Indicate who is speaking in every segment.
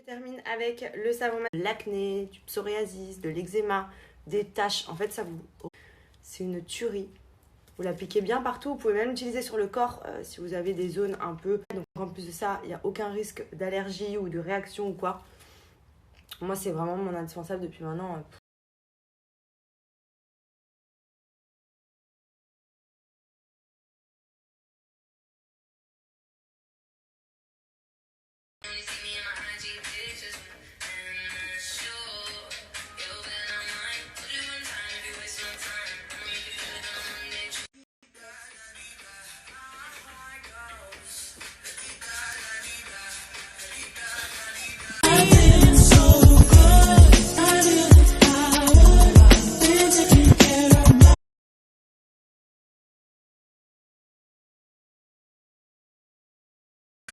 Speaker 1: Termine avec le savon de l'acné, du psoriasis, de l'eczéma, des taches. En fait, ça vous... c'est une tuerie. Vous l'appliquez bien partout. Vous pouvez même l'utiliser sur le corps si vous avez des zones un peu... Donc en plus de ça, il n'y a aucun risque d'allergie ou de réaction ou quoi. Moi, c'est vraiment mon indispensable depuis maintenant.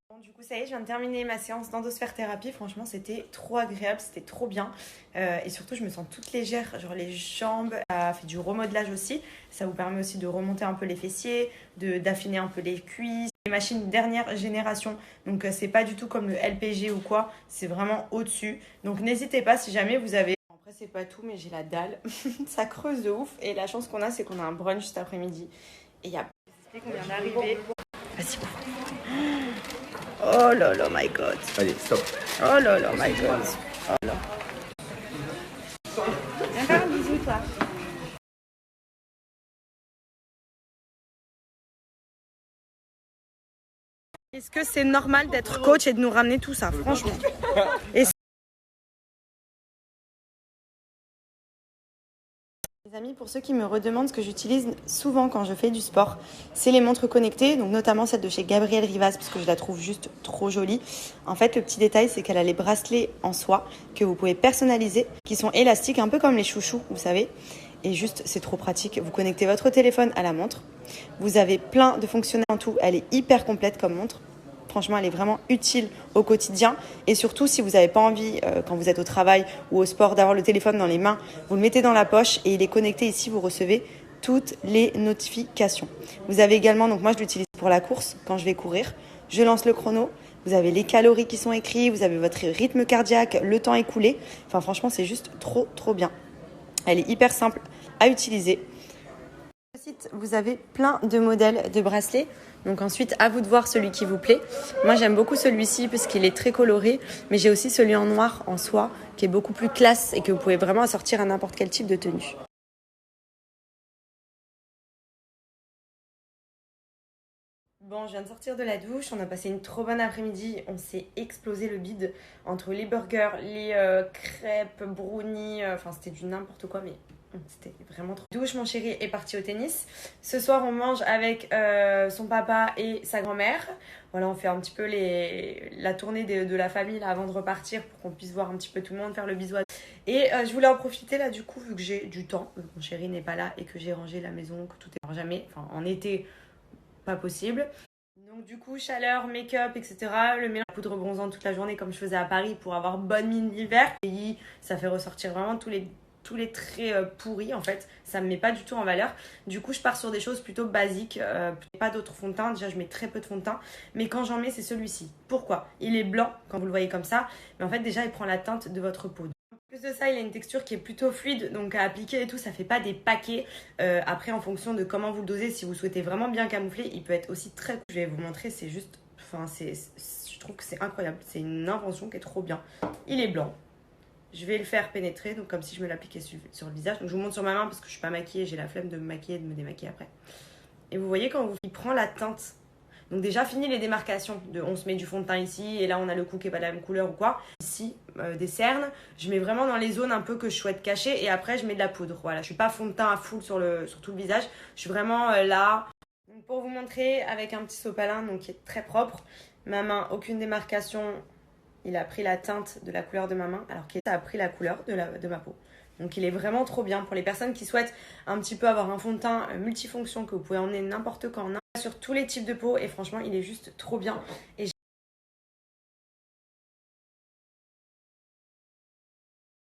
Speaker 1: Bon, du coup, ça y est, je viens de terminer ma séance d'endosphère thérapie. Franchement, c'était trop agréable, c'était trop bien. Et surtout, je me sens toute légère, genre les jambes. Ça fait du remodelage aussi. Ça vous permet aussi de remonter un peu les fessiers, d'affiner un peu les cuisses. Les machines dernière génération, donc c'est pas du tout comme le LPG ou quoi. C'est vraiment au-dessus. Donc n'hésitez pas si jamais vous avez... Après, c'est pas tout, mais j'ai la dalle. Ça creuse de ouf. Et la chance qu'on a, c'est qu'on a un brunch cet après-midi. Et il y a... qu'on vient d'arriver. Vas-y, oh là là, my god.
Speaker 2: Allez, stop.
Speaker 1: Oh là là, my god. Oh là. Viens faire un bisou, toi. Est-ce que c'est normal d'être coach et de nous ramener tout ça, franchement? Les amis, pour ceux qui me redemandent, ce que j'utilise souvent quand je fais du sport, c'est les montres connectées, donc notamment celle de chez Gabrielle Rivas, parce que je la trouve juste trop jolie. En fait, le petit détail, c'est qu'elle a les bracelets en soie que vous pouvez personnaliser, qui sont élastiques, un peu comme les chouchous, vous savez. Et juste, c'est trop pratique. Vous connectez votre téléphone à la montre. Vous avez plein de fonctionnalités en tout. Elle est hyper complète comme montre. Franchement, elle est vraiment utile au quotidien. Et surtout, si vous n'avez pas envie, quand vous êtes au travail ou au sport, d'avoir le téléphone dans les mains, vous le mettez dans la poche et il est connecté ici. Vous recevez toutes les notifications. Vous avez également, donc moi je l'utilise pour la course, quand je vais courir. Je lance le chrono. Vous avez les calories qui sont écrites. Vous avez votre rythme cardiaque, le temps écoulé. Enfin, franchement, c'est juste trop, trop bien. Elle est hyper simple à utiliser. Sur le site, vous avez plein de modèles de bracelets. Donc ensuite, à vous de voir celui qui vous plaît. Moi, j'aime beaucoup celui-ci parce qu'il est très coloré. Mais j'ai aussi celui en noir, en soie, qui est beaucoup plus classe et que vous pouvez vraiment assortir à n'importe quel type de tenue. Bon, je viens de sortir de la douche, on a passé une trop bonne après-midi, on s'est explosé le bide entre les burgers, les crêpes, brownies, enfin c'était du n'importe quoi, mais c'était vraiment trop. Douche, mon chéri est parti au tennis. Ce soir, on mange avec son papa et sa grand-mère. Voilà, on fait un petit peu la tournée de la famille là, avant de repartir pour qu'on puisse voir un petit peu tout le monde, faire le bisou. Et je voulais en profiter là du coup, vu que j'ai du temps, que mon chéri n'est pas là et que j'ai rangé la maison, que tout est... Alors, jamais, enfin en été... pas possible. Donc du coup, chaleur, make-up, etc. Le mélange de poudre bronzante toute la journée comme je faisais à Paris pour avoir bonne mine l'hiver. Et ça fait ressortir vraiment tous les traits pourris en fait. Ça me met pas du tout en valeur. Du coup, je pars sur des choses plutôt basiques. Pas d'autres fonds de teint. Déjà, je mets très peu de fond de teint. Mais quand j'en mets, c'est celui-ci. Pourquoi? Il est blanc quand vous le voyez comme ça. Mais en fait, déjà, il prend la teinte de votre peau. En plus de ça, il a une texture qui est plutôt fluide, donc à appliquer et tout, ça fait pas des paquets. Après, en fonction de comment vous le dosez, si vous souhaitez vraiment bien camoufler, il peut être aussi très cool. Je vais vous montrer, c'est juste, enfin, je trouve que c'est incroyable. C'est une invention qui est trop bien. Il est blanc. Je vais le faire pénétrer, donc comme si je me l'appliquais sur le visage. Donc je vous montre sur ma main parce que je suis pas maquillée, j'ai la flemme de me maquiller et de me démaquiller après. Et vous voyez quand il prend la teinte. Donc déjà, fini les démarcations. On se met du fond de teint ici et là, on a le cou qui n'est pas de la même couleur ou quoi. Ici, des cernes. Je mets vraiment dans les zones un peu que je souhaite cacher et après, je mets de la poudre. Voilà, je ne suis pas fond de teint à full sur tout le visage. Je suis vraiment là. Donc, pour vous montrer, avec un petit sopalin donc, qui est très propre. Ma main, aucune démarcation. Il a pris la teinte de la couleur de ma main alors qu'il a pris la couleur de ma peau. Donc il est vraiment trop bien pour les personnes qui souhaitent un petit peu avoir un fond de teint multifonction que vous pouvez emmener n'importe quand. sur tous les types de peau et franchement il est juste trop bien. Et